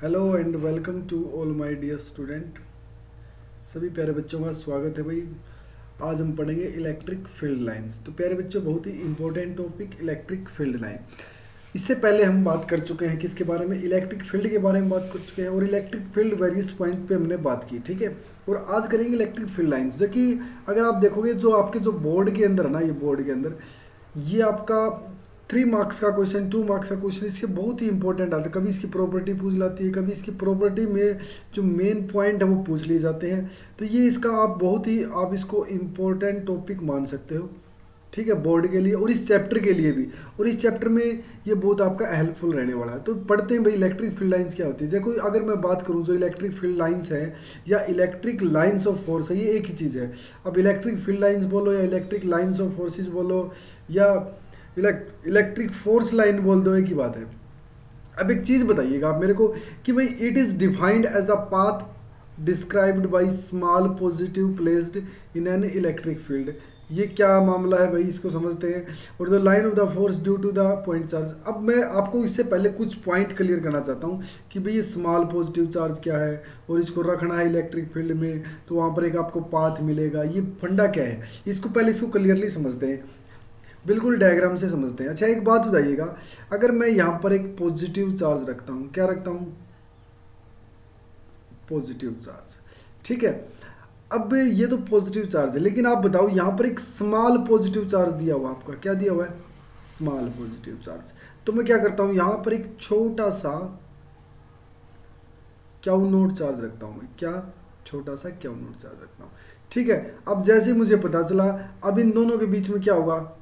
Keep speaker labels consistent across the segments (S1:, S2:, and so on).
S1: Hello and welcome to all my dear student. सभी प्यारे बच्चों का स्वागत है भाई। आज हम पढ़ेंगे इलेक्ट्रिक फील्ड लाइंस। तो प्यारे बच्चों, बहुत ही important topic electric field line. इससे पहले हम बात कर चुके हैं किसके बारे में, इलेक्ट्रिक फील्ड के बारे में बात कर चुके हैं, और इलेक्ट्रिक फील्ड वेरियस पॉइंट पे हमने बात की, ठीक है। और आज करेंगे इलेक्ट्रिक फील्ड लाइंस, जो कि अगर आप देखोगे जो आपके जो बोर्ड के अंदर है ना, ये बोर्ड के अंदर ये आपका 3 मार्क्स का क्वेश्चन, 2 मार्क्स का क्वेश्चन इसके बहुत ही इंपॉर्टेंट आता है। कभी इसकी प्रॉपर्टी पूछ लाती है, कभी इसकी प्रॉपर्टी में जो मेन पॉइंट है वो पूछ लिए जाते हैं। तो ये इसका आप बहुत ही आप इसको इम्पोर्टेंट टॉपिक मान सकते हो, ठीक है, बोर्ड के लिए और इस चैप्टर के लिए भी। और इस चैप्टर में ये बहुत आपका हेल्पफुल रहने वाला है। तो पढ़ते हैं भाई इलेक्ट्रिक फील्ड लाइंस क्या होती है। देखो, अगर मैं बात करूँ जो इलेक्ट्रिक फील्ड लाइंस है या इलेक्ट्रिक लाइंस ऑफ फोर्स है, ये एक ही चीज़ है। अब इलेक्ट्रिक फील्ड लाइंस बोलो या इलेक्ट्रिक लाइंस ऑफ फोर्सेस बोलो या इलेक्ट्रिक फोर्स लाइन बोल दो, एक ही बात है। अब एक चीज बताइएगा आप मेरे को कि भाई it is defined as the path described by small positive placed in an electric field. ये क्या मामला है भाई, इसको समझते हैं। और the line of the force due to the point charge. अब मैं आपको इससे पहले कुछ पॉइंट क्लियर करना चाहता हूँ कि भाई ये स्मॉल पॉजिटिव चार्ज क्या है और इसको रखना है इलेक्ट्रिक फील्ड में तो वहाँ पर एक आपको पाथ मिलेगा। ये फंडा क्या है, इसको पहले इसको क्लियरली समझते हैं, बिल्कुल डायग्राम से समझते हैं। अच्छा, एक बात बताइएगा, अगर मैं यहाँ पर एक पॉजिटिव चार्ज रखता हूँ, क्या रखता हूँ, पॉजिटिव चार्ज, ठीक है। अब ये तो पॉजिटिव चार्ज है, लेकिन आप बताओ यहाँ पर एक स्मॉल पॉजिटिव चार्ज दिया हुआ, आपका क्या दिया हुआ है, स्मॉल पॉजिटिव चार्ज। तो मैं क्या करता हूँ, यहाँ पर एक छोटा सा क्यू नोट चार्ज रखता हूँ। मैं क्या, छोटा सा क्यू नोट चार्ज रखता हूँ, ठीक है। अब जैसे मुझे पता चला, अब इन दोनों के बीच में क्या होगा,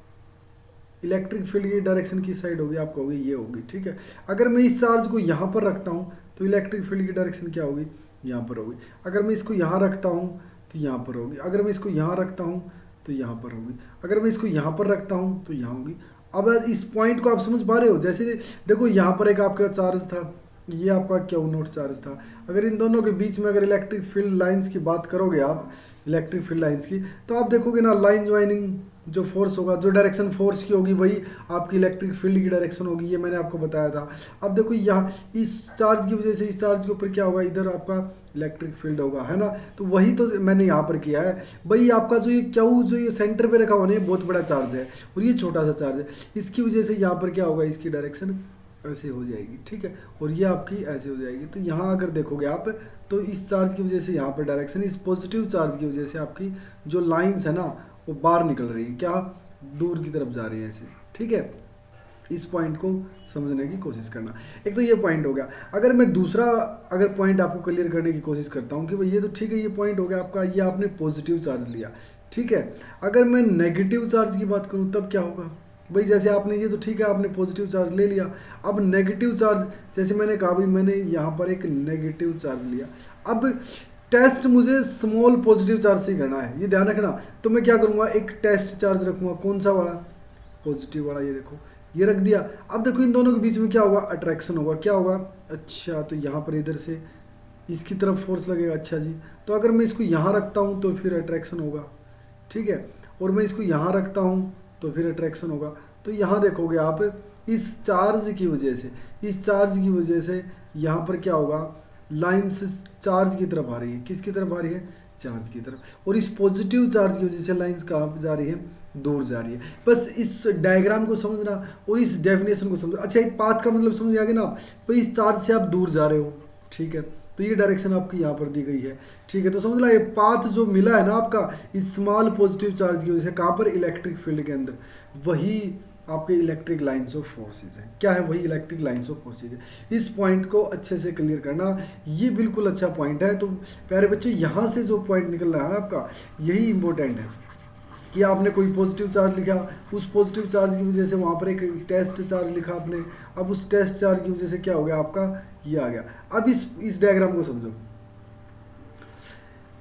S1: इलेक्ट्रिक फील्ड की डायरेक्शन की साइड होगी, आपको होगी ये होगी, ठीक है। अगर मैं इस चार्ज को यहाँ पर रखता हूँ तो इलेक्ट्रिक फील्ड की डायरेक्शन क्या होगी, यहाँ पर होगी। अगर मैं इसको यहाँ रखता हूँ तो यहाँ पर होगी। अगर मैं इसको यहाँ रखता हूँ तो यहाँ पर होगी। अगर मैं इसको यहाँ पर रखता हूँ तो यहाँ होगी। अब इस पॉइंट को आप समझ पा रहे हो। जैसे देखो, यहाँ पर एक आपका चार्ज था, ये आपका क्यू नोट चार्ज था। अगर इन दोनों के बीच में अगर इलेक्ट्रिक फील्ड लाइंस की बात करोगे आप, इलेक्ट्रिक फील्ड लाइंस की, तो आप देखोगे ना, लाइन ज्वाइनिंग जो फोर्स होगा, जो डायरेक्शन फोर्स की होगी वही आपकी इलेक्ट्रिक फील्ड की डायरेक्शन होगी। ये मैंने आपको बताया था। अब देखो, यहाँ इस चार्ज की वजह से इस चार्ज के ऊपर क्या होगा, इधर आपका इलेक्ट्रिक फील्ड होगा, है ना। तो वही तो मैंने यहाँ पर किया है भाई। आपका जो ये क्यू जो ये सेंटर पे रखा हुआ ना, ये बहुत बड़ा चार्ज है और ये छोटा सा चार्ज है। इसकी वजह से यहाँ पर क्या होगा, इसकी डायरेक्शन ऐसे हो जाएगी, ठीक है, और ये आपकी ऐसे हो जाएगी। तो यहाँ अगर देखोगे आप, तो इस चार्ज की वजह से यहाँ पर डायरेक्शन, इस पॉजिटिव चार्ज की वजह से आपकी जो लाइंस है ना वो बाहर निकल रही है, क्या, दूर की तरफ जा रही है ऐसे, ठीक है। इस पॉइंट को समझने की कोशिश करना। एक तो ये पॉइंट हो गया। अगर मैं दूसरा अगर पॉइंट आपको क्लियर करने की कोशिश करता हूँ कि भाई ये तो ठीक है, ये पॉइंट हो गया आपका, ये आपने पॉजिटिव चार्ज लिया, ठीक है। अगर मैं नेगेटिव चार्ज की बात करूँ तब क्या होगा भाई, जैसे आपने ये तो ठीक है, आपने पॉजिटिव चार्ज ले लिया। अब नेगेटिव चार्ज, जैसे मैंने कहा भाई, मैंने यहाँ पर एक नेगेटिव चार्ज लिया। अब टेस्ट मुझे स्मॉल पॉजिटिव चार्ज से करना है, ये ध्यान रखना। तो मैं क्या करूँगा, एक टेस्ट चार्ज रखूँगा, कौन सा वाला, पॉजिटिव वाला। ये देखो, ये रख दिया। अब देखो, इन दोनों के बीच में क्या होगा, अट्रैक्शन होगा। क्या होगा, अच्छा, तो यहाँ पर इधर से इसकी तरफ फोर्स लगेगा। अच्छा जी, तो अगर मैं इसको यहाँ रखता हूँ तो फिर अट्रैक्शन होगा, ठीक है। और मैं इसको यहाँ रखता हूँ तो फिर अट्रैक्शन होगा। तो यहाँ देखोगे आप, इस चार्ज की वजह से, इस चार्ज की वजह से यहाँ पर क्या होगा, लाइंस चार्ज की तरफ आ रही है। किसकी तरफ आ रही है, चार्ज की तरफ। और इस पॉजिटिव चार्ज की वजह से लाइंस कहाँ जा रही है, दूर जा रही है। बस इस डायग्राम को समझना और इस डेफिनेशन को समझना। अच्छा, एक पाथ का मतलब समझ आ गया ना आप, भाई इस चार्ज से आप दूर जा रहे हो, ठीक है। तो ये डायरेक्शन आपकी यहाँ पर दी गई है, ठीक है। तो समझ लो, ये पाथ जो मिला है ना आपका इस स्मॉल पॉजिटिव चार्ज की वजह से, कहाँ पर, इलेक्ट्रिक फील्ड के अंदर, वही आपके इलेक्ट्रिक लाइंस ऑफ फोर्सेज है। क्या है, वही इलेक्ट्रिक लाइंस ऑफ फोर्सेज है। इस पॉइंट को अच्छे से क्लियर करना, ये बिल्कुल अच्छा पॉइंट है। तो प्यारे बच्चों, यहाँ से जो पॉइंट निकल रहा है ना आपका, यही इंपॉर्टेंट है कि आपने कोई पॉजिटिव चार्ज लिखा, उस पॉजिटिव चार्ज की वजह से वहाँ पर एक टेस्ट चार्ज लिखा आपने। अब उस टेस्ट चार्ज की वजह से क्या हो गया आपका, ये आ गया। अब इस डायग्राम को समझो।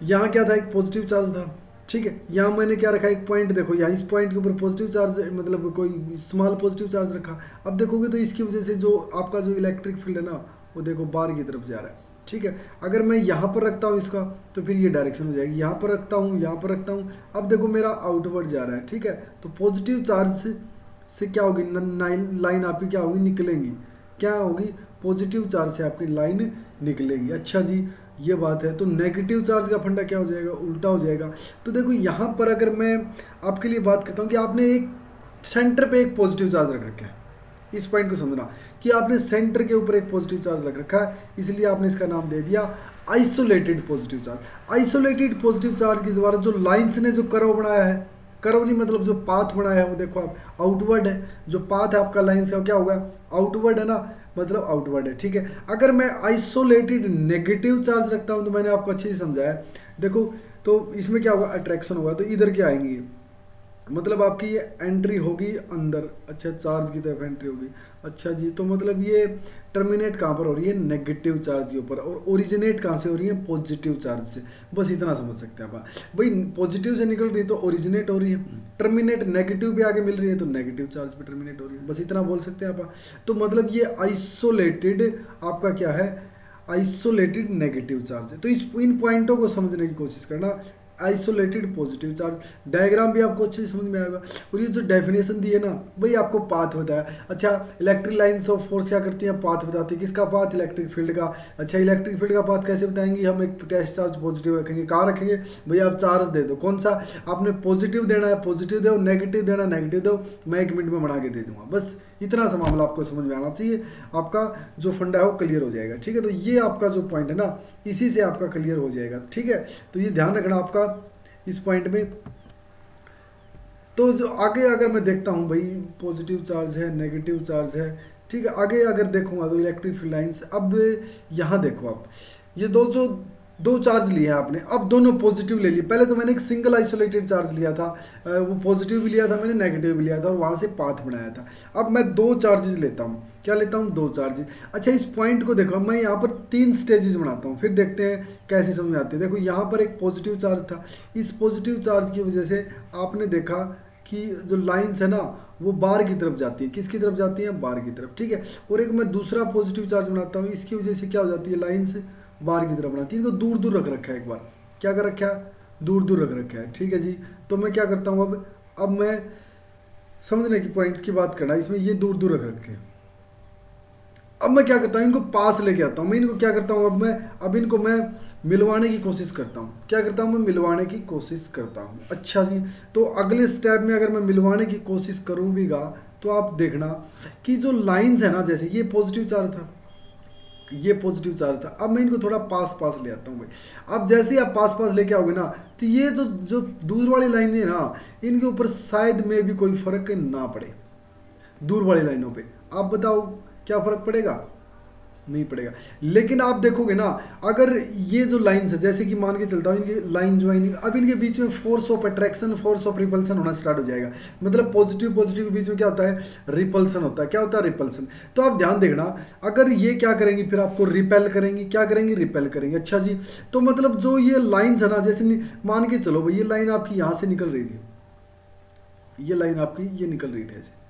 S1: यहाँ क्या था, एक पॉजिटिव चार्ज था, ठीक है। यहाँ मैंने क्या रखा, एक पॉइंट देखो, यहाँ इस पॉइंट के ऊपर पॉजिटिव चार्ज, मतलब कोई स्मॉल पॉजिटिव चार्ज रखा। अब देखोगे तो इसकी वजह से जो आपका जो इलेक्ट्रिक फील्ड है ना, वो देखो बाहर की तरफ जा रहा है, ठीक है। अगर मैं यहाँ पर रखता हूँ इसका, तो फिर ये डायरेक्शन हो जाएगी। यहाँ पर रखता हूँ, यहाँ पर रखता हूँ, अब देखो मेरा आउटवर्ड जा रहा है, ठीक है। तो पॉजिटिव चार्ज से क्या होगी, लाइन आपकी क्या होगी, निकलेंगी, क्या होगी, पॉजिटिव चार्ज से आपकी लाइन निकलेगी। अच्छा जी, ये बात है। तो नेगेटिव चार्ज का फंडा क्या हो जाएगा, उल्टा हो जाएगा। तो देखो यहाँ पर अगर मैं आपके लिए बात करता हूँ कि आपने एक सेंटर पे एक पॉजिटिव चार्ज रख रखा है, इस पॉइंट को समझना कि आपने सेंटर के ऊपर एक पॉजिटिव चार्ज रख रखा है, इसलिए आपने इसका नाम दे दिया isolated positive charge. Isolated positive charge के द्वारा जो लाइंस ने जो कर्व बनाया है, कर्व नहीं मतलब जो पाथ बनाया है, वो देखो आप आउटवर्ड है, जो पाथ है आपका लाइंस का क्या होगा, आउटवर्ड है ना, मतलब आउटवर्ड है। ठीक है, अगर मैं आइसोलेटेड नेगेटिव चार्ज रखता हूं तो मैंने आपको अच्छे से समझाया, देखो तो इसमें क्या होगा, अट्रैक्शन होगा, तो इधर क्या आएंगी, मतलब आपकी ये एंट्री होगी अंदर, अच्छा चार्ज की तरफ एंट्री होगी। अच्छा जी, तो मतलब ये टर्मिनेट कहाँ पर हो रही है, नेगेटिव चार्ज के ऊपर, और ओरिजिनेट कहाँ से हो रही है, पॉजिटिव चार्ज से। बस इतना समझ सकते हैं आप भाई, पॉजिटिव से निकल रही है तो ओरिजिनेट हो रही है, टर्मिनेट नेगेटिव पे आगे मिल रही है तो नेगेटिव चार्ज पे टर्मिनेट हो रही है, बस इतना बोल सकते हैं आप। तो मतलब ये आइसोलेटेड आपका क्या है, आइसोलेटेड नेगेटिव चार्ज है। तो इन पॉइंटों को समझने की कोशिश करना। आइसोलेटेड पॉजिटिव चार्ज डायग्राम भी आपको अच्छे से समझ में आएगा। और ये जो डेफिनेशन दी है ना भाई, आपको पाथ बताया। अच्छा, इलेक्ट्रिक लाइंस ऑफ फोर्स क्या करती हैं, पाथ बताती है। किसका पाथ, इलेक्ट्रिक फील्ड का। अच्छा, इलेक्ट्रिक फील्ड का पाथ कैसे बताएंगे, हम एक टेस्ट चार्ज पॉजिटिव रखेंगे, कहाँ रखेंगे भैया, आप चार्ज दे दो, कौन सा आपने पॉजिटिव देना है पॉजिटिव दो, नेगेटिव देना नेगेटिव दो, मैं 1 मिनट में बना के दे दूंगा। बस इतना सा मामला आपको समझ में आना चाहिए, आपका जो फंडा है वो क्लियर हो जाएगा। ठीक है, तो ये आपका जो पॉइंट है ना, इसी से आपका क्लियर हो जाएगा। ठीक है, तो ये ध्यान रखना आपका इस पॉइंट में। तो जो आगे अगर मैं देखता हूँ भाई, पॉजिटिव चार्ज है, नेगेटिव चार्ज है, ठीक है, आगे अगर देखूंगा तो इलेक्ट्रिक फील्ड लाइंस। अब यहाँ देखो आप, ये दो चार्ज लिए हैं आपने, अब दोनों पॉजिटिव ले लिए। पहले तो मैंने एक सिंगल आइसोलेटेड चार्ज लिया था, वो पॉजिटिव भी लिया था मैंने, नेगेटिव भी लिया था, और वहाँ से पाथ बनाया था। अब मैं 2 चार्जेस लेता हूँ, क्या लेता हूँ, 2 चार्जेस। अच्छा, इस पॉइंट को देखो, मैं यहाँ पर 3 स्टेजेस बनाता हूँ, फिर देखते हैं कैसे समझ आते हैं। देखो यहाँ पर एक पॉजिटिव चार्ज था, इस पॉजिटिव चार्ज की वजह से आपने देखा कि जो लाइंस है ना वो बाहर की तरफ जाती है। किसकी तरफ जाती है, बाहर की तरफ। ठीक है, और एक मैं दूसरा पॉजिटिव चार्ज बनाता हूँ, इसकी वजह से क्या हो जाती है, लाइंस बाहर की तरफ बनाती है। इनको दूर दूर रख रखा है, एक बार क्या कर रखा है, दूर दूर रख रखा है। ठीक है जी, तो मैं क्या करता हूँ, अब मैं समझने की पॉइंट की बात करना, इसमें ये दूर दूर रख रखे हैं। अब मैं क्या करता हूँ, इनको पास लेके आता हूँ। मैं इनको क्या करता हूँ, अब इनको मैं मिलवाने की कोशिश करता हूँ। क्या करता हूँ, मैं मिलवाने की कोशिश करता हूँ। अच्छा जी, तो अगले स्टेप में अगर मैं मिलवाने की कोशिश करूँ भीगा, तो आप देखना कि जो लाइंस है ना, जैसे ये पॉजिटिव चार्ज था, ये पॉजिटिव चार्ज था, अब मैं इनको थोड़ा पास पास ले आता हूँ भाई। अब जैसे ही आप पास पास लेके आओगे ना, तो ये जो दूर वाली लाइन है ना, इनके ऊपर शायद में भी कोई फर्क ना पड़े। दूर वाली लाइनों पे आप बताओ क्या फर्क पड़ेगा, नहीं पड़ेगा। लेकिन आप देखोगे ना, अगर ये जो लाइंस है, जैसे कि मान के चलता हूँ इनकी लाइन ज्वाइनिंग, अब इनके बीच में force of attraction, force of repulsion होना स्टार्ट हो जाएगा। मतलब पॉजिटिव पॉजिटिव के बीच में क्या होता है, रिपल्सन होता है। क्या होता है, रिपल्सन। तो आप ध्यान देखना, अगर ये क्या करेंगी, फिर आपको रिपेल करेंगी। क्या करेंगी, रिपेल करेंगे। अच्छा जी, तो मतलब जो ये लाइन्स है ना, जैसे मान के चलो भाई, ये लाइन आपकी यहाँ से निकल रही थी, ये लाइन आपकी ये निकल रही थी, ऐसे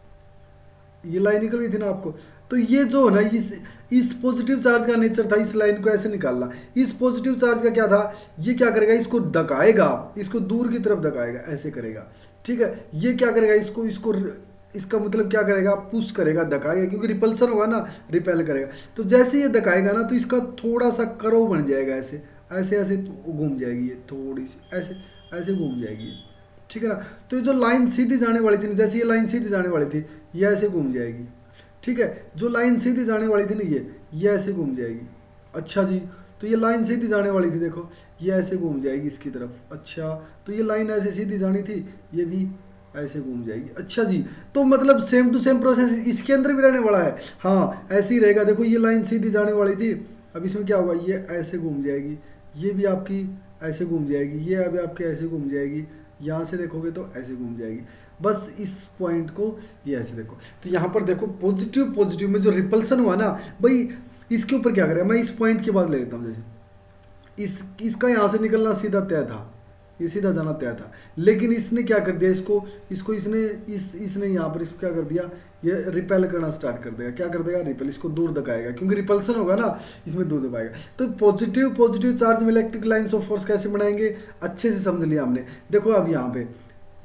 S1: ये लाइन निकल रही थी ना आपको। तो ये जो है ना, इस पॉजिटिव चार्ज का नेचर था इस लाइन को ऐसे निकालना। इस पॉजिटिव चार्ज का क्या था, ये क्या करेगा, इसको धकाएगा, इसको दूर की तरफ धकाएगा, ऐसे करेगा। ठीक है, ये क्या करेगा, इसको इसका मतलब क्या करेगा, पुश करेगा, धकाएगा, क्योंकि रिपल्सन होगा ना, रिपेल करेगा। तो जैसे ये धकाएगा ना, तो इसका थोड़ा सा कर्व बन जाएगा, ऐसे ऐसे ऐसे घूम जाएगी ये, थोड़ी सी ऐसे ऐसे घूम जाएगी। ठीक है ना, तो जो लाइन सीधी जाने वाली थी, जैसे ये लाइन सीधी जाने वाली थी, ये ऐसे घूम जाएगी। ठीक है, जो लाइन सीधी जाने वाली थी ना, ये ऐसे घूम जाएगी। अच्छा जी, तो ये लाइन सीधी जाने वाली थी, देखो ये ऐसे घूम जाएगी इसकी तरफ। अच्छा, तो ये लाइन ऐसे सीधी जानी थी, ये भी ऐसे घूम जाएगी। अच्छा जी, तो मतलब सेम टू सेम प्रोसेस इसके अंदर भी रहने वाला है। हाँ, ऐसे ही रहेगा। देखो ये लाइन सीधी जाने वाली थी, अब इसमें क्या होगा, ये ऐसे घूम जाएगी, ये भी आपकी ऐसे घूम जाएगी, ये अभी आपके ऐसे घूम जाएगी, यहाँ से देखोगे तो ऐसे घूम जाएगी। बस इस पॉइंट को ये ऐसे देखो। तो यहाँ पर देखो पॉजिटिव पॉजिटिव में जो रिपल्सन हुआ ना भाई, इसके ऊपर क्या करेगा, मैं इस पॉइंट की बात ले लेता हूँ। जैसे इसका यहाँ से निकलना सीधा तय था, ये सीधा जाना तय था, लेकिन इसने क्या कर दिया, इसको इसने यहाँ पर इसको क्या कर दिया, ये रिपेल करना स्टार्ट कर देगा। क्या कर देगा, रिपेल, इसको दूर दबाएगा, क्योंकि रिपल्सन होगा ना, इसमें दूर दबाएगा। तो पॉजिटिव चार्ज में इलेक्ट्रिक लाइंस ऑफ फोर्स कैसे बनाएंगे, अच्छे से समझ लिया हमने। देखो अब यहाँ पे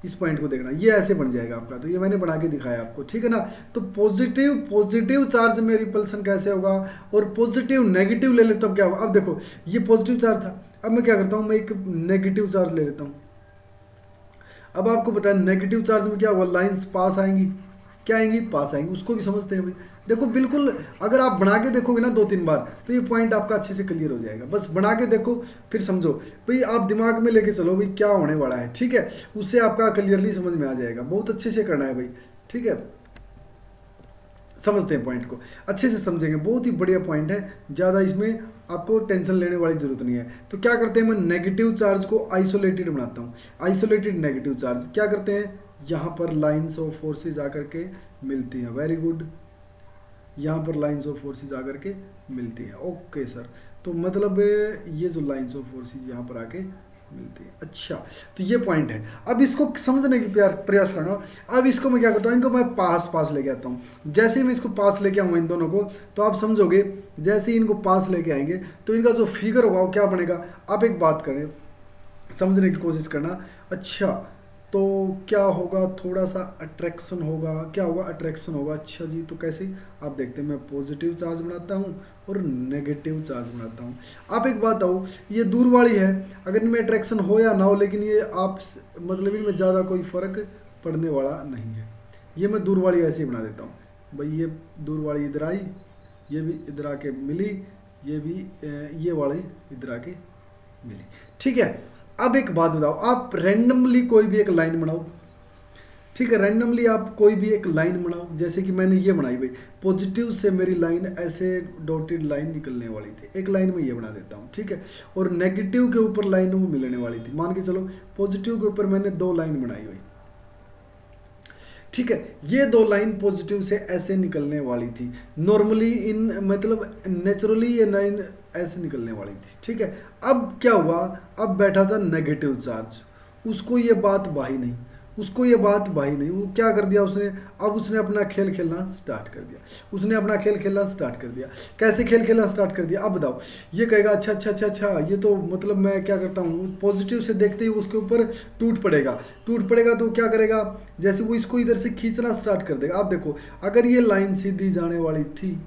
S1: इस पॉइंट को देखना, ये ऐसे बन जाएगा आपका। तो ये मैंने बना के दिखाया आपको, ठीक है ना। तो पॉजिटिव पॉजिटिव चार्ज में रिपल्सन कैसे होगा, और पॉजिटिव नेगेटिव ले लेते तब क्या होगा। अब देखो ये पॉजिटिव चार्ज था, अब मैं क्या करता हूँ, मैं एक नेगेटिव चार्ज ले लेता हूँ। अब आपको पता है नेगेटिव चार्ज में क्या होगा, लाइंस पास आएंगी, क्या आएंगी, पास आएंगी। उसको भी समझते हैं भाई। देखो बिल्कुल अगर आप बना के देखोगे ना 2-3 बार तो ये पॉइंट आपका अच्छे से क्लियर हो जाएगा। बस बना के देखो फिर समझो भाई, आप दिमाग में लेके चलो भाई क्या होने वाला है, ठीक है। उससे आपका क्लियरली समझ में आ जाएगा। बहुत अच्छे से करना है भाई, ठीक है। समझते हैं पॉइंट को, अच्छे से समझेंगे, बहुत ही बढ़िया पॉइंट है, ज़्यादा इसमें आपको टेंशन लेने वाली जरूरत नहीं है। तो क्या करते हैं, मैं नेगेटिव चार्ज को आइसोलेटेड बनाता हूँ। आइसोलेटेड नेगेटिव चार्ज क्या करते हैं, यहाँ पर लाइन्स ऑफ फोर्सेज आकर के मिलती हैं। वेरी गुड, यहाँ पर लाइन्स ऑफ फोर्सेज आकर के मिलती हैं। ओके सर, तो मतलब ये जो लाइन्स ऑफ फोर्सेज यहाँ पर आके मिलती है। अच्छा, तो ये पॉइंट है। अब इसको समझने की प्रयास करना। अब इसको मैं क्या करता हूँ, इनको मैं पास लेके आता हूँ। जैसे ही मैं इसको पास लेके आऊँगा इन दोनों को, तो आप समझोगे जैसे ही इनको पास लेके आएंगे तो इनका जो फिगर होगा वो क्या बनेगा। आप एक बात करें, समझने की कोशिश करना। अच्छा, तो क्या होगा, थोड़ा सा अट्रैक्शन होगा। क्या होगा, अट्रैक्शन होगा। अच्छा जी, तो कैसे, आप देखते हैं मैं पॉजिटिव चार्ज बनाता हूँ और नेगेटिव चार्ज बनाता हूँ। आप एक बात आओ, ये दूर वाली है, अगर इनमें अट्रैक्शन हो या ना हो, लेकिन ये आप मतलब इनमें ज़्यादा कोई फर्क पड़ने वाला नहीं है। ये मैं दूर वाली ऐसे ही बना देता हूँ भाई। ये दूर वाली इधर आई, ये भी इधर आके मिली, ये भी ये वाली इधर आके मिली, ठीक है। अब एक बात बताओ, आप रैंडमली कोई भी एक लाइन बनाओ, ठीक है। रैंडमली आप कोई भी एक लाइन बनाओ, जैसे कि मैंने ये बनाई भाई, पॉजिटिव से मेरी लाइन ऐसे डॉटेड लाइन निकलने वाली थी, एक लाइन में ये बना देता हूँ, ठीक है। और नेगेटिव के ऊपर लाइन वो मिलने वाली थी। मान के चलो पॉजिटिव के ऊपर मैंने 2 लाइन बनाई हुई, ठीक है। ये 2 लाइन पॉजिटिव से ऐसे निकलने वाली थी। नॉर्मली इन मतलब नेचुरली ये लाइन ऐसे निकलने वाली थी, ठीक है। अब क्या हुआ, अब बैठा था नेगेटिव चार्ज, उसको ये बात भाई नहीं, उसको ये बात भाई नहीं। वो क्या कर दिया उसने, अब उसने अपना खेल खेलना स्टार्ट कर दिया। उसने अपना खेल खेलना स्टार्ट कर दिया। कैसे खेल खेलना स्टार्ट कर दिया, अब बताओ। ये कहेगा अच्छा अच्छा अच्छा अच्छा, ये तो मतलब मैं क्या करता हूँ, पॉजिटिव से देखते ही उसके ऊपर टूट पड़ेगा तो क्या करेगा, जैसे वो इसको इधर से खींचना स्टार्ट कर देगा। आप देखो, अगर ये लाइन सीधी जाने वाली थी,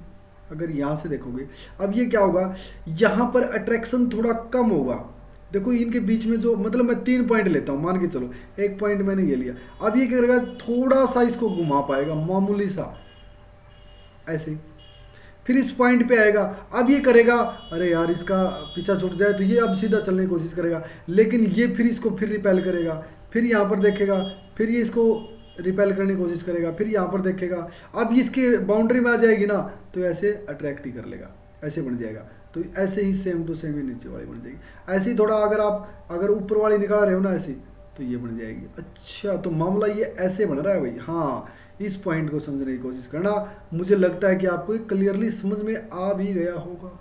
S1: अगर यहाँ से देखोगे, अब ये क्या होगा, यहाँ पर अट्रैक्शन थोड़ा कम होगा। देखो इनके बीच में जो मतलब मैं 3 पॉइंट लेता हूँ, मान के चलो एक पॉइंट मैंने ये लिया। अब ये क्या करेगा, थोड़ा सा इसको घुमा पाएगा, मामूली सा ऐसे, फिर इस पॉइंट पे आएगा। अब ये करेगा, अरे यार इसका पीछा छूट जाए, तो ये अब सीधा चलने की कोशिश करेगा, लेकिन ये फिर इसको फिर रिपेल करेगा, फिर यहाँ पर देखेगा, फिर ये इसको रिपेल करने की कोशिश करेगा, फिर यहाँ पर देखेगा। अब इसके बाउंड्री में आ जाएगी ना, तो ऐसे अट्रैक्ट ही कर लेगा, ऐसे बन जाएगा। तो ऐसे ही सेम टू सेम ही नीचे वाली बन जाएगी। ऐसे ही थोड़ा अगर ऊपर वाली निकाल रहे हो ना ऐसे, तो ये बन जाएगी। अच्छा, तो मामला ये ऐसे बन रहा है भाई। हाँ, इस पॉइंट को समझने की कोशिश करना। मुझे लगता है कि आपको क्लियरली समझ में आ भी गया होगा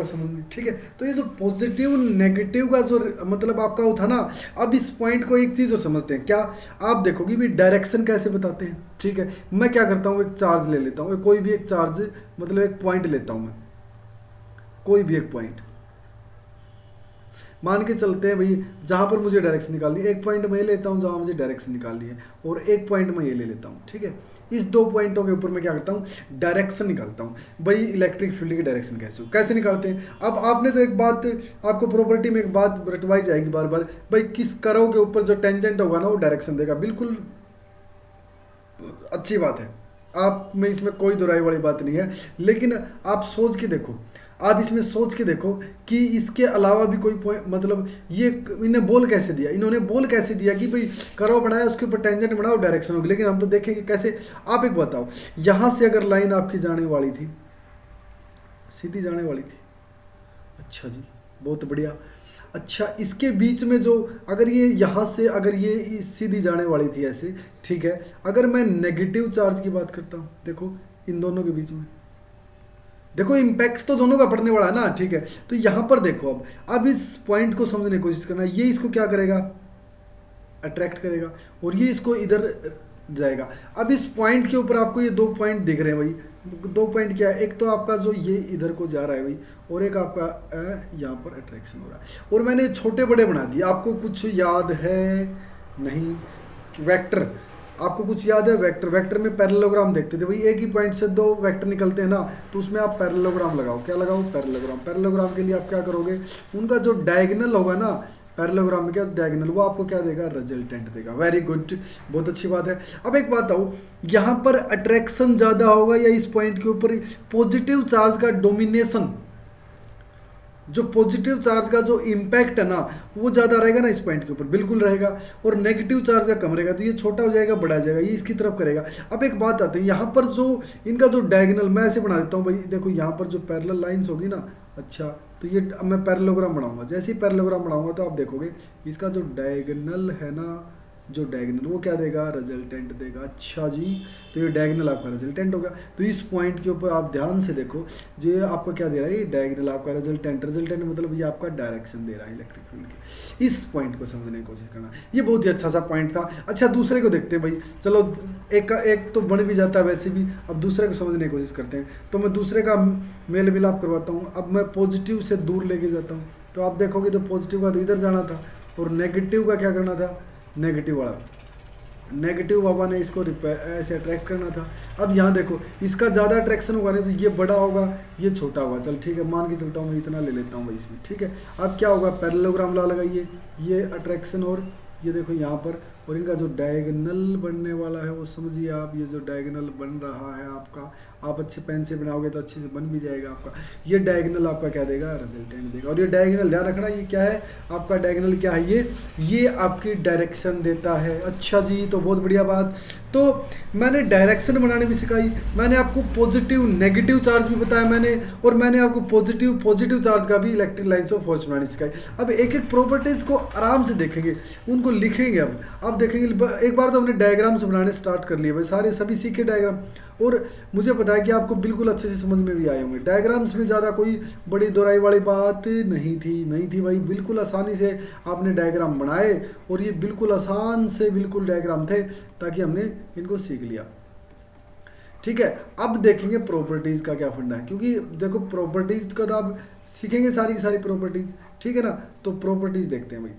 S1: समझ में, ठीक है। तो ये जो पॉजिटिव नेगेटिव का जो मतलब आपका वो था ना, अब इस पॉइंट को एक चीज़ और समझते हैं। क्या आप देखोगे भी डायरेक्शन कैसे बताते हैं, ठीक है। मैं क्या करता हूँ, एक चार्ज ले लेता हूँ, कोई भी एक चार्ज मतलब एक पॉइंट लेता हूँ मैं, कोई भी एक पॉइंट मान के चलते हैं भाई, जहाँ पर मुझे डायरेक्शन निकालनी है। एक पॉइंट मैं लेता हूँ जहाँ मुझे डायरेक्शन निकालनी है, और एक पॉइंट मैं ये ले लेता हूँ, ठीक है। इस 2 पॉइंटों के ऊपर मैं क्या करता हूँ, डायरेक्शन निकालता हूँ। भाई इलेक्ट्रिक फील्ड की डायरेक्शन कैसे निकालते हैं। अब आपने तो एक बात, आपको प्रॉपर्टी में एक बात रटवाई जाएगी बार बार, भाई किस कर्व के ऊपर जो टेंजेंट होगा ना वो डायरेक्शन देगा। बिल्कुल अच्छी बात है, आप में इसमें कोई दुराई वाली बात नहीं है, लेकिन आप सोच के देखो, आप इसमें सोच के देखो कि इसके अलावा भी कोई पॉइंट मतलब ये इन्हें बोल कैसे दिया, इन्होंने बोल कैसे दिया कि भाई कर्व बनाया उसके ऊपर टेंजेंट बनाओ डायरेक्शन होगी। लेकिन हम तो देखेंगे कैसे। आप एक बताओ, यहाँ से अगर लाइन आपकी जाने वाली थी, सीधी जाने वाली थी, अच्छा जी बहुत बढ़िया। अच्छा, इसके बीच में जो अगर ये यहाँ से अगर ये सीधी जाने वाली थी ऐसे, ठीक है। अगर मैं नेगेटिव चार्ज की बात करता हूँ, देखो इन दोनों के बीच में, देखो इम्पैक्ट तो दोनों का पड़ने वाला है ना, ठीक है। तो यहाँ पर देखो, अब इस पॉइंट को समझने की कोशिश करना। ये इसको क्या करेगा, अट्रैक्ट करेगा, और ये इसको इधर जाएगा। अब इस पॉइंट के ऊपर आपको ये 2 पॉइंट दिख रहे हैं भाई। 2 पॉइंट क्या है, एक तो आपका जो ये इधर को जा रहा है भाई, और एक आपका यहाँ पर अट्रैक्शन हो रहा है। और मैंने छोटे बड़े बना दिए, आपको कुछ याद है नहीं? वेक्टर, आपको कुछ याद है? वेक्टर, वेक्टर में पैरेललोग्राम देखते थे भाई, एक ही पॉइंट से 2 वेक्टर निकलते हैं ना, तो उसमें आप पैरेललोग्राम लगाओ। क्या लगाओ? पैरेललोग्राम। पैरेललोग्राम के लिए आप क्या करोगे, उनका जो डायगोनल होगा ना, पैरेललोग्राम में क्या डायगोनल, वो आपको क्या देगा? रिजल्टेंट देगा। वेरी गुड, बहुत अच्छी बात है। अब एक बात आओ, यहाँ पर अट्रैक्शन ज़्यादा होगा या इस पॉइंट के ऊपर पॉजिटिव चार्ज का डोमिनेशन, जो पॉजिटिव चार्ज का जो इम्पैक्ट है ना, वो ज़्यादा रहेगा ना इस पॉइंट के ऊपर? बिल्कुल रहेगा। और नेगेटिव चार्ज का कम रहेगा, तो ये छोटा हो जाएगा, बड़ा हो जाएगा, ये इसकी तरफ करेगा। अब एक बात आती है, यहाँ पर जो इनका जो डायगोनल, मैं ऐसे बना देता हूँ भाई, देखो यहाँ पर जो पैरेलल लाइंस होगी ना, अच्छा तो ये अब मैं पैरेललोग्राम बनाऊंगा। जैसे ही पैरेललोग्राम बनाऊंगा तो आप देखोगे इसका जो डायगोनल है ना, जो डायगोनल वो क्या देगा? रिजल्टेंट देगा। अच्छा जी, तो ये डायगोनल आपका रिजल्टेंट होगा। तो इस पॉइंट के ऊपर आप ध्यान से देखो, जो ये आपको क्या दे रहा है, ये डायगोनल आपका रिजल्टेंट। रिजल्टेंट मतलब ये आपका डायरेक्शन दे रहा है इलेक्ट्रिक फील्ड की। इस पॉइंट को समझने की कोशिश करना, ये बहुत ही अच्छा सा पॉइंट था। अच्छा दूसरे को देखते हैं भाई, चलो एक तो बन भी जाता है वैसे भी, अब दूसरे को समझने की कोशिश करते हैं। तो मैं दूसरे का मेल मिलाप करवाता हूँ। अब मैं पॉजिटिव से दूर लेके जाता हूँ, तो आप देखोगे तो पॉजिटिव का तो इधर जाना था, और नेगेटिव का क्या करना था? नेगेटिव वाला, नेगेटिव बाबा ने इसको ऐसे अट्रैक्ट करना था। अब यहाँ देखो, इसका ज़्यादा अट्रैक्शन होगा नहीं, तो ये बड़ा होगा, ये छोटा होगा। चल ठीक है, मान के चलता हूँ मैं इतना ले लेता हूँ भाई इसमें, ठीक है। अब क्या होगा? पैरेललोग्राम ला लगाइए, ये अट्रैक्शन, और ये देखो यहाँ पर, और इनका जो डायगोनल बनने वाला है वो समझिए आप। ये जो डायगोनल बन रहा है आपका, आप अच्छे पेन से बनाओगे तो अच्छे से बन भी जाएगा आपका। ये डायगोनल आपका क्या देगा? रिजल्टेंट देगा। और ये डायगोनल ध्यान रखना, ये क्या है आपका डायगोनल? क्या है ये आपकी डायरेक्शन देता है। अच्छा जी, तो बहुत बढ़िया बात। तो मैंने डायरेक्शन बनाने भी सिखाई, मैंने आपको पॉजिटिव नेगेटिव चार्ज भी बताया मैंने, और मैंने आपको पॉजिटिव चार्ज का भी इलेक्ट्रिक लाइन्स ऑफ फोर्स बनानी सिखाई। अब एक एक प्रॉपर्टीज को आराम से देखेंगे, उनको लिखेंगे। अब देखेंगे, एक बार तो हमने डायग्राम्स बनाने स्टार्ट कर लिए भाई, सारे सभी सीखे डायग्राम, और मुझे पता है कि आपको बिल्कुल अच्छे से समझ में भी आए होंगे। डायग्राम्स में ज़्यादा कोई बड़ी दोहराई वाली बात नहीं थी भाई, बिल्कुल आसानी से आपने डायग्राम बनाए, और ये बिल्कुल आसान से बिल्कुल डायग्राम थे, ताकि हमने इनको सीख लिया। ठीक है, अब देखेंगे प्रॉपर्टीज़ का क्या फंडा है, क्योंकि देखो प्रॉपर्टीज़ का तो आप सीखेंगे सारी की सारी प्रॉपर्टीज़, ठीक है ना। तो प्रॉपर्टीज़ देखते हैं भाई,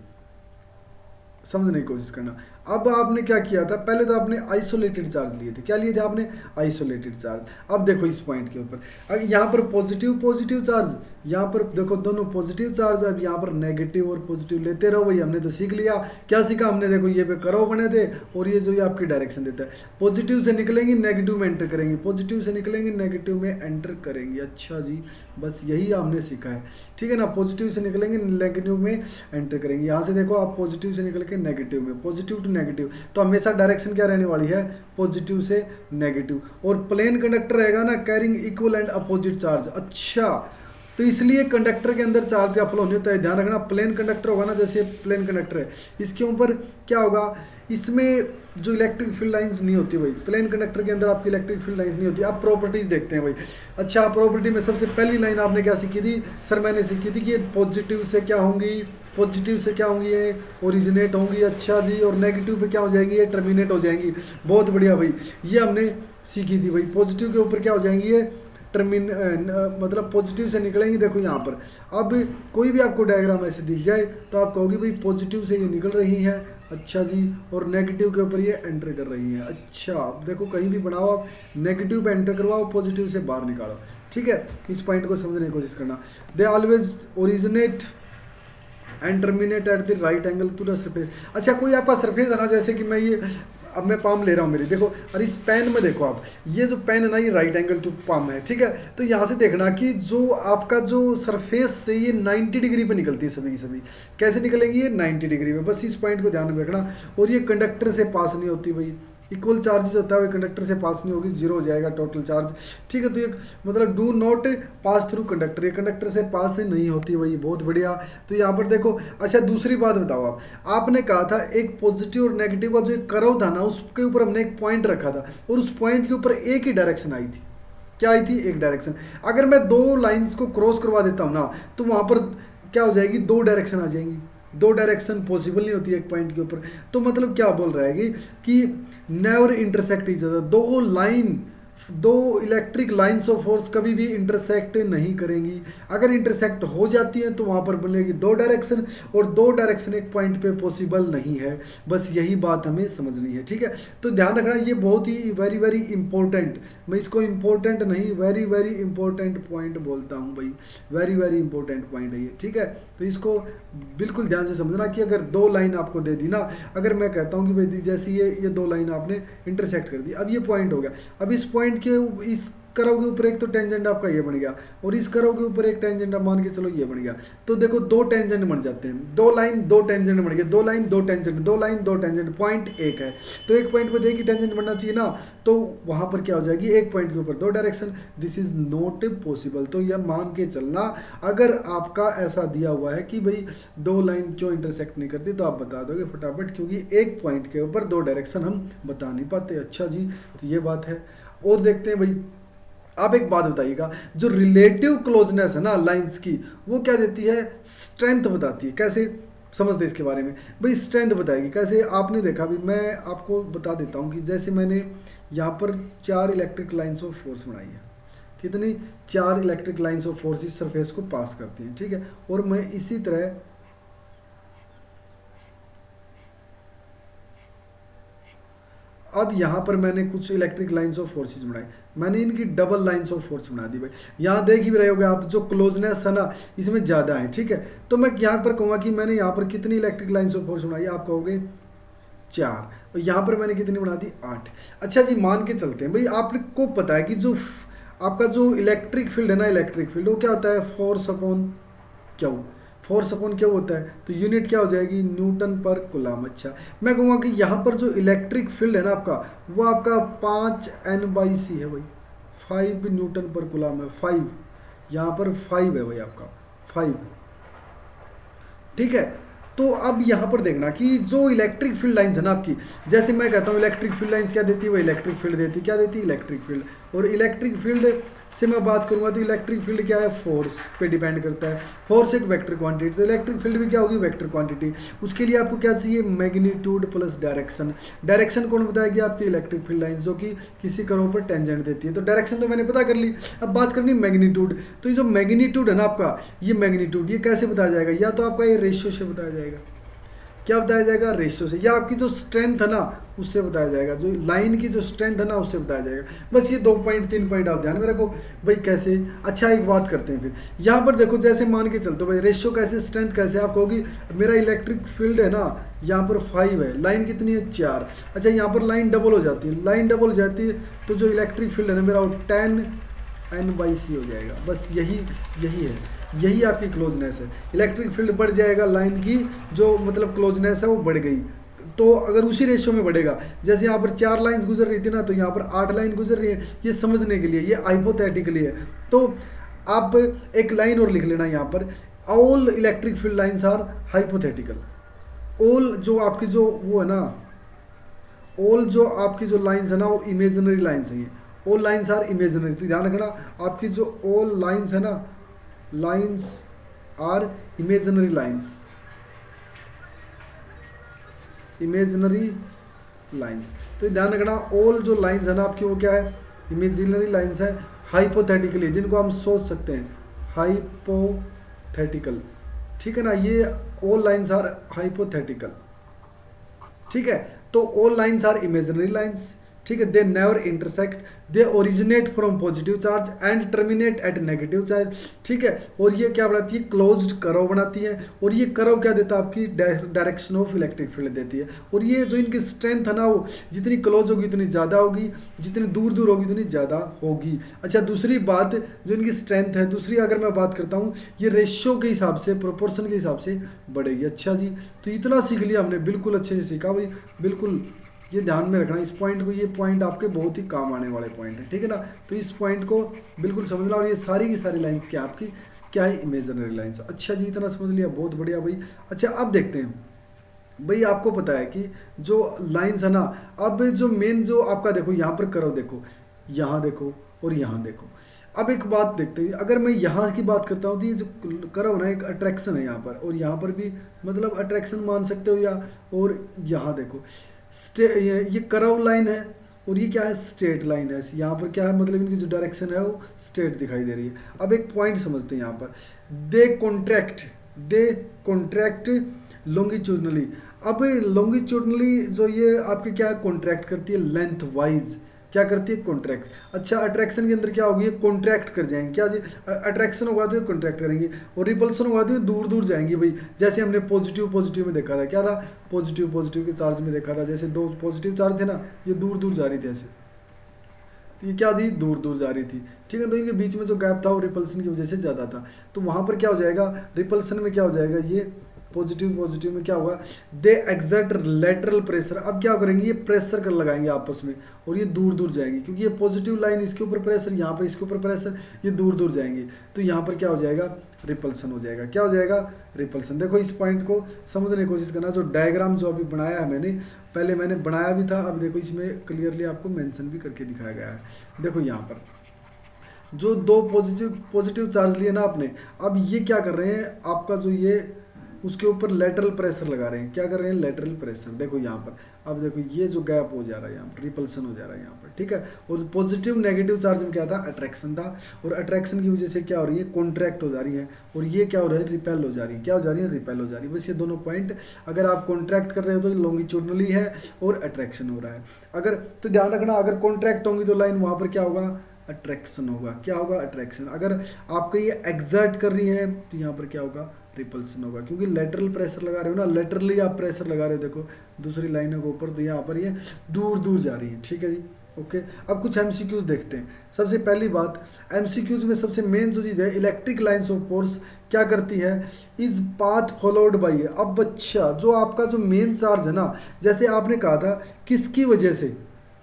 S1: समझने की कोशिश करना। अब आपने क्या किया था, पहले तो आपने आइसोलेटेड चार्ज लिए थे। क्या लिए थे आपने? Isolated charge. अब देखो इस पॉइंट के ऊपर, अगर यहाँ पर पॉजिटिव चार्ज, यहाँ पर देखो दोनों पॉजिटिव चार्ज, अब यहाँ पर नेगेटिव और पॉजिटिव लेते रहो भाई। हमने तो सीख लिया, क्या सीखा हमने? देखो ये पे करो बने थे, और ये जो ये आपकी डायरेक्शन देता है, पॉजिटिव से निकलेंगे नेगेटिव में एंटर करेंगे, पॉजिटिव से निकलेंगे नेगेटिव में एंटर करेंगे। अच्छा जी, बस यही हमने सीखा है, ठीक है ना। पॉजिटिव से निकलेंगे नेगेटिव में एंटर करेंगे। यहाँ से देखो आप पॉजिटिव से निकल के नेगेटिव में, पॉजिटिव टू नेगेटिव, तो हमेशा डायरेक्शन क्या रहने वाली है? पॉजिटिव से नेगेटिव। और प्लेन कंडक्टर रहेगा ना, carrying equal and opposite charge. अच्छा, तो इसलिए कंडक्टर के अंदर चार्ज का फ्लो नहीं होता है, ध्यान रखना। प्लेन कंडक्टर होगा ना, जैसे प्लेन कंडक्टर है, इसके ऊपर क्या होगा? इसमें जो इलेक्ट्रिक फील्ड लाइंस नहीं होती भाई, प्लेन कंडक्टर के अंदर आपकी इलेक्ट्रिक फील्ड लाइंस नहीं होती। आप प्रॉपर्टीज देखते हैं भाई। अच्छा, प्रॉपर्टी में सबसे पहली लाइन आपने क्या सीखी थी? सर मैंने सीखी थी कि पॉजिटिव से क्या होंगी? पॉजिटिव से क्या होंगी? ये ओरिजिनेट होंगी। अच्छा जी, और नेगेटिव पे क्या हो जाएंगी? ये टर्मिनेट हो जाएंगी। बहुत बढ़िया भाई, ये हमने सीखी थी भाई। पॉजिटिव के ऊपर क्या हो जाएंगी? ये मतलब पॉजिटिव से निकलेंगी। देखो यहाँ पर, अब कोई भी आपको डायग्राम ऐसे दिख जाए तो आप कहोगे भाई पॉजिटिव से ये निकल रही है। अच्छा जी, और नेगेटिव के ऊपर ये एंटर कर रही है। अच्छा, अब देखो कहीं भी बनाओ आप, नेगेटिव पे एंटर करवाओ, पॉजिटिव से बाहर निकालो, ठीक है। इस पॉइंट को समझने की कोशिश करना। They always originate and terminate at the right angle to the surface. अच्छा, कोई आपका सरफेस है ना, जैसे कि मैं ये अब मैं पाम ले रहा हूँ मेरी, देखो, और इस पेन में देखो आप, ये जो पेन है ना, ये राइट एंगल टू पाम है, ठीक है। तो यहाँ से देखना कि जो आपका जो सरफेस से ये 90 डिग्री पे निकलती है सभी की सभी। कैसे निकलेंगी? ये 90 डिग्री पे। बस इस पॉइंट को ध्यान में रखना। और ये कंडक्टर से पास नहीं होती भाई, इक्वल चार्जेस होता है, कंडक्टर से पास नहीं होगी, जीरो हो जाएगा टोटल चार्ज, ठीक है। तो ये मतलब do not pass through conductor, ये कंडक्टर से पास से नहीं होती भाई। बहुत बढ़िया। तो यहाँ पर देखो, अच्छा दूसरी बात बताओ आप, आपने कहा था एक पॉजिटिव और नेगेटिव का जो एक कर्व था ना, उसके ऊपर हमने एक पॉइंट रखा था, और उस पॉइंट के ऊपर एक ही डायरेक्शन आई थी। क्या आई थी? एक डायरेक्शन। अगर मैं दो लाइन्स को क्रॉस करवा देता हूँ ना, तो वहाँ पर क्या हो जाएगी? दो डायरेक्शन आ जाएंगी। दो डायरेक्शन पॉसिबल नहीं होती एक पॉइंट के ऊपर। तो मतलब क्या बोल रहा है कि नेवर इंटरसेक्ट ईच अदर, दो इलेक्ट्रिक लाइंस ऑफ फोर्स कभी भी इंटरसेक्ट नहीं करेंगी। अगर इंटरसेक्ट हो जाती है तो वहां पर बनेगी दो डायरेक्शन, और दो डायरेक्शन एक पॉइंट पे पॉसिबल नहीं है। बस यही बात हमें समझनी है, ठीक है। तो ध्यान रखना, ये बहुत ही वेरी वेरी इंपॉर्टेंट, मैं इसको इंपॉर्टेंट नहीं वेरी वेरी इंपॉर्टेंट पॉइंट बोलता हूँ भाई, वेरी वेरी इंपॉर्टेंट पॉइंट है ये, ठीक है। तो इसको बिल्कुल ध्यान से समझना कि अगर दो लाइन आपको दे दी ना, अगर मैं कहता हूँ कि भाई जैसे ये दो लाइन आपने इंटरसेक्ट कर दी, अब ये पॉइंट हो गया, अब इस पॉइंट के इस कर्व के ऊपर एक तो टेंजेंट आपका ये बन गया, और इस कर्व के ऊपर एक टेंजेंट आप मान के चलो ये बन गया। तो देखो दो टेंजेंट बन जाते हैं, दो लाइन दो टेंजेंट बन गए, दो लाइन दो टेंजेंट, दो लाइन दो टेंजेंट, पॉइंट एक है। तो एक पॉइंट पर एक ही टेंजेंट बनना चाहिए ना, तो वहां पर क्या हो जाएगी, एक पॉइंट के ऊपर दो direction, this is not possible. तो यह मान के चलना, अगर आपका ऐसा दिया हुआ है कि भाई दो लाइन क्यों इंटरसेक्ट नहीं करती, तो आप बता दोगे फटाफट, क्योंकि एक पॉइंट के ऊपर दो डायरेक्शन हम बता नहीं पाते। अच्छा जी, तो ये बात है। और देखते हैं भाई, आप एक बात बताइएगा, जो रिलेटिव क्लोजनेस है ना लाइंस की, वो क्या देती है, स्ट्रेंथ बताती है। कैसे समझते इसके बारे में, भाई स्ट्रेंथ बताएगी कैसे। आपने देखा भी, मैं आपको बता देता हूँ कि जैसे मैंने यहाँ पर 4 इलेक्ट्रिक लाइंस ऑफ फोर्स बनाई है, कितनी, 4 इलेक्ट्रिक लाइंस ऑफ फोर्स इस सरफेस को पास करती हैं, ठीक है। और मैं इसी तरह अब यहाँ पर मैंने कुछ इलेक्ट्रिक लाइंस ऑफ फोर्सेज बनाई, मैंने इनकी डबल लाइंस ऑफ फोर्स बना दी भाई। यहाँ देख ही रहे होगे आप, जो क्लोजनेस है ना इसमें ज़्यादा है, ठीक है। तो मैं यहाँ पर कहूँगा कि मैंने यहाँ पर कितनी इलेक्ट्रिक लाइंस ऑफ फोर्स बनाई, आप कहोगे 4, और यहाँ पर मैंने कितनी बना दी, 8। अच्छा जी, मान के चलते हैं भाई, आपको पता है कि जो आपका जो इलेक्ट्रिक फील्ड है ना, इलेक्ट्रिक फील्ड वो क्या होता है, force upon Q, force upon Q होता है। तो यूनिट क्या हो जाएगी, न्यूटन पर कूलम। अच्छा, मैं कहूँगा कि यहाँ पर जो इलेक्ट्रिक फील्ड है ना आपका, वो आपका 5N/c है भाई, 5 न्यूटन पर कूलम है, 5 यहाँ पर 5 है भाई आपका, 5, ठीक है। तो अब यहाँ पर देखना कि जो इलेक्ट्रिक फील्ड लाइंस है ना आपकी, जैसे मैं कहता हूँ इलेक्ट्रिक फील्ड लाइंस क्या देती है, वो इलेक्ट्रिक फील्ड देती है, क्या देती है, इलेक्ट्रिक फील्ड। और इलेक्ट्रिक फील्ड से मैं बात करूंगा तो इलेक्ट्रिक फील्ड क्या है, फोर्स पे डिपेंड करता है, फोर्स एक वेक्टर क्वांटिटी, तो इलेक्ट्रिक फील्ड भी क्या होगी, वेक्टर क्वांटिटी। उसके लिए आपको क्या चाहिए, मैग्नीट्यूड प्लस डायरेक्शन। डायरेक्शन कौन बताएगी, आपकी इलेक्ट्रिक फील्ड लाइन, जो कि किसी कर्व पर टेंजेंट देती है। तो डायरेक्शन तो मैंने पता कर ली, अब बात करनी मैग्नीट्यूड। तो ये जो मैग्नीट्यूड है ना आपका, ये मैग्नीट्यूड ये कैसे बताया जाएगा, या तो आपका ये रेशियो से बताया जाएगा, क्या बताया जाएगा, रेशियो से, या आपकी जो स्ट्रेंथ है ना उससे बताया जाएगा, जो लाइन की जो स्ट्रेंथ है ना उससे बताया जाएगा। बस ये 2 पॉइंट 3 पॉइंट आप ध्यान में रखो भाई, कैसे। अच्छा, एक बात करते हैं फिर, यहाँ पर देखो, जैसे मान के चलते भाई, रेशियो कैसे, स्ट्रेंथ कैसे, आप कहोगी मेरा इलेक्ट्रिक फील्ड है ना यहाँ पर 5 है, लाइन कितनी है, 4। अच्छा, यहाँ पर लाइन डबल हो जाती है, लाइन डबल हो जाती है तो जो इलेक्ट्रिक फील्ड है ना मेरा, वो 10N/c हो जाएगा। बस यही है, यही आपकी क्लोजनेस है। इलेक्ट्रिक फील्ड बढ़ जाएगा, लाइन की जो मतलब क्लोजनेस है वो बढ़ गई। तो अगर उसी रेशियो में बढ़ेगा, जैसे यहाँ पर 4 लाइंस गुजर रही थी ना, तो यहाँ पर 8 लाइन गुजर रही है, ये समझने के लिए, ये हाइपोथेटिकली है। तो आप एक लाइन और लिख लेना यहाँ पर, all electric field lines are hypothetical. All जो आपकी जो वो है ना, ऑल जो आपकी जो लाइंस है ना वो इमेजिनरी लाइंस है, ऑल लाइंस आर इमेजिनरी। तो ध्यान रखना, आपकी जो ऑल लाइंस है ना, lines are imaginary lines, imaginary lines. तो ध्यान रखना, ऑल जो लाइंस है ना आपकी वो क्या है, इमेजिनरी लाइंस है, हाइपोथेटिकली, जिनको हम सोच सकते हैं, हाइपोथेटिकल, ठीक है ना। ये ऑल लाइंस आर हाइपोथेटिकल, ठीक है। तो all lines are imaginary lines, ठीक है। They never intersect, they originate from positive charge and terminate at negative charge, ठीक है। और ये क्या बनाती है, क्लोज्ड कर्व बनाती है, और ये कर्व क्या देता है, आपकी डायरेक्शन ऑफ इलेक्ट्रिक फील्ड देती है। और ये जो इनकी स्ट्रेंथ है ना, वो जितनी क्लोज होगी उतनी ज़्यादा होगी, जितनी दूर दूर होगी उतनी ज़्यादा होगी। अच्छा, दूसरी बात जो इनकी स्ट्रेंथ है, दूसरी अगर मैं बात करता हूँ, ये रेशियो के हिसाब से, प्रोपोर्शन के हिसाब से बढ़ेगी। अच्छा जी, तो इतना सीख लिया हमने, बिल्कुल अच्छे से सीखा भाई, बिल्कुल ये ध्यान में रखना इस पॉइंट को, ये पॉइंट आपके बहुत ही काम आने वाले पॉइंट है, ठीक है ना। तो इस पॉइंट को बिल्कुल समझना, और ये सारी की सारी लाइंस क्या आपकी क्या है, इमेजिनरी लाइंस। अच्छा जी, इतना समझ लिया, बहुत बढ़िया भाई। अच्छा, अब देखते हैं भाई, आपको पता है कि जो लाइंस है ना, अब जो मेन जो आपका देखो यहाँ पर कर्व देखो, यहाँ देखो, और यहाँ देखो। अब एक बात देखते हैं, अगर मैं यहाँ की बात करता हूँ तो ये जो कर्व ना एक अट्रैक्शन है यहाँ पर, और यहाँ पर भी मतलब अट्रैक्शन मान सकते हो या, और यहाँ देखो ये कर्व लाइन है और ये क्या है, स्ट्रेट लाइन है। यहाँ पर क्या है, मतलब इनकी जो डायरेक्शन है वो स्ट्रेट दिखाई दे रही है। अब एक पॉइंट समझते हैं यहाँ पर, दे कॉन्ट्रैक्ट लॉन्गिट्यूडनली। अब लॉन्गिट्यूडनली जो ये आपके क्या कॉन्ट्रैक्ट करती है, लेंथ वाइज क्या करती है, कॉन्ट्रैक्ट। अच्छा, अट्रैक्शन के अंदर क्या होगी, कॉन्ट्रैक्ट कर जाएंगे, क्या जी, अट्रैक्शन होगा तो कॉन्ट्रैक्ट करेंगे, और रिपल्सन होगा तो दूर दूर जाएंगे भाई। जैसे हमने पॉजिटिव में देखा था, क्या था, पॉजिटिव के चार्ज में देखा था, जैसे दो पॉजिटिव चार्ज थे ना, ये दूर दूर जा रही थी ऐसे, तो ये क्या थी, दूर दूर जा रही थी, ठीक है। तो इनके बीच में जो गैप था वो रिपल्सन की वजह से ज़्यादा था, तो वहाँ पर क्या हो जाएगा, रिपल्सन में क्या हो जाएगा, ये पॉजिटिव में क्या होगा, दे एक्सर्ट लेटरल प्रेशर। अब क्या करेंगे, ये प्रेशर कर लगाएंगे आपस में और ये दूर दूर जाएंगे, क्योंकि ये पॉजिटिव लाइन इसके ऊपर प्रेशर, यहाँ पर इसके ऊपर प्रेशर, ये दूर दूर जाएंगे, तो यहाँ पर क्या हो जाएगा, रिपल्सन हो जाएगा। क्या हो जाएगा, रिपल्सन। देखो इस पॉइंट को समझने की कोशिश करना, जो डायग्राम जो अभी बनाया है मैंने, पहले मैंने बनाया भी था, अब देखो इसमें क्लियरली आपको मेंशन भी करके दिखाया गया है। देखो यहाँ पर जो दो पॉजिटिव चार्ज लिए ना आपने, अब ये क्या कर रहे हैं, आपका जो ये उसके ऊपर लेटरल प्रेशर लगा रहे हैं, क्या कर रहे हैं, लेटरल प्रेशर। देखो यहाँ पर, अब देखो ये जो गैप हो जा रहा है यहाँ पर, रिपल्सन हो जा रहा है यहाँ पर, ठीक है। और पॉजिटिव नेगेटिव चार्ज में क्या था, अट्रैक्शन था, और अट्रैक्शन की वजह से क्या हो रही है, कॉन्ट्रैक्ट हो जा रही है, और ये क्या हो रहा है, रिपेल हो जा रही है। क्या हो जा रही है, रिपेल हो जा रही है। बस ये दोनों पॉइंट, अगर आप कॉन्ट्रैक्ट कर रहे हो तो लॉन्गिट्यूडनली है और अट्रैक्शन हो रहा है। अगर तो ध्यान रखना, अगर कॉन्ट्रैक्ट होंगी तो लाइन वहाँ पर क्या होगा, अट्रैक्शन होगा। क्या होगा, अट्रैक्शन। अगर आपको ये एग्जर्ट कर रही है तो यहाँ पर क्या होगा, रिपल्सन होगा, क्योंकि लेटरल प्रेशर लगा रहे हो ना, लेटरली आप प्रेशर लगा रहे हो, देखो दूसरी लाइनों के ऊपर, तो यहाँ पर ये दूर दूर जा रही है, ठीक है जी, ओके। अब कुछ एमसीक्यूज देखते हैं। सबसे पहली बात, एमसीक्यूज में सबसे मेन जो चीज़ है, इलेक्ट्रिक लाइन्स ऑफ फोर्स क्या करती है, इज पाथ फॉलोड बाई है। अब अच्छा, जो आपका जो मेन चार्ज है ना, जैसे आपने कहा था किसकी वजह से,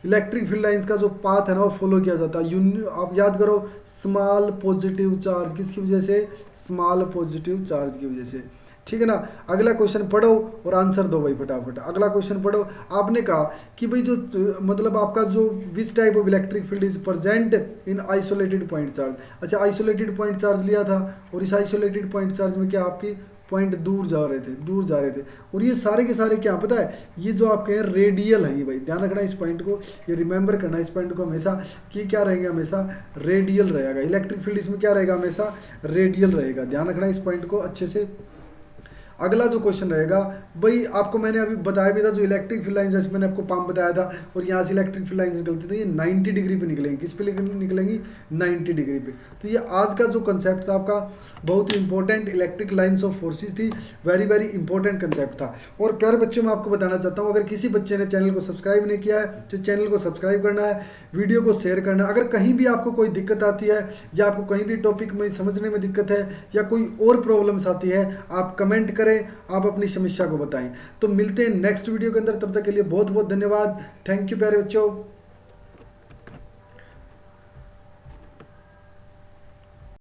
S1: इलेक्ट्रिक फील्ड लाइंस का जो पाथ है ना वो फॉलो किया जाता है, आप याद करो, स्मॉल पॉजिटिव चार्ज, किसकी वजह से, स्मॉल पॉजिटिव चार्ज की वजह से, ठीक है ना। अगला क्वेश्चन पढ़ो और आंसर दो भाई फटाफट। अगला क्वेश्चन पढ़ो। आपने कहा कि भाई जो मतलब आपका जो which type of electric field is present in isolated point charge. अच्छा, आइसोलेटेड पॉइंट चार्ज लिया था, और इस आइसोलेटेड पॉइंट चार्ज में क्या आपकी पॉइंट दूर जा रहे थे, और ये सारे के सारे क्या पता है, ये जो आपके हैं रेडियल है, ये भाई ध्यान रखना इस पॉइंट को, ये रिमेंबर करना इस पॉइंट को हमेशा, कि क्या रहेगा, हमेशा रेडियल रहेगा। इलेक्ट्रिक फील्ड इसमें क्या रहेगा, हमेशा रेडियल रहेगा। ध्यान रखना इस पॉइंट को अच्छे से। अगला जो क्वेश्चन रहेगा भाई, आपको मैंने अभी बताया भी था, जो इलेक्ट्रिक फील्ड लाइन, जैसे मैंने आपको पंप बताया था, और यहाँ से इलेक्ट्रिक फील्ड लाइन निकलती थी, ये 90 डिग्री पे निकलेंगी। किस पे निकलेंगी, 90 डिग्री पे। तो ये आज का जो कंसेप्ट था आपका, बहुत ही important electric lines of forces थी, वेरी वेरी इंपॉर्टेंट कंसेप्ट था। और प्यारे बच्चों, मैं आपको बताना चाहता हूँ, अगर किसी बच्चे ने चैनल को सब्सक्राइब नहीं किया है तो चैनल को सब्सक्राइब करना है, वीडियो को शेयर करना है। अगर कहीं भी आपको कोई दिक्कत आती है, या आपको कहीं भी टॉपिक में समझने में दिक्कत है, या कोई और प्रॉब्लम्स आती है, आप कमेंट करें, आप अपनी समस्या को बताएं। तो मिलते हैं नेक्स्ट वीडियो के अंदर, तब तक के लिए बहुत बहुत धन्यवाद। थैंक यू प्यारे बच्चों।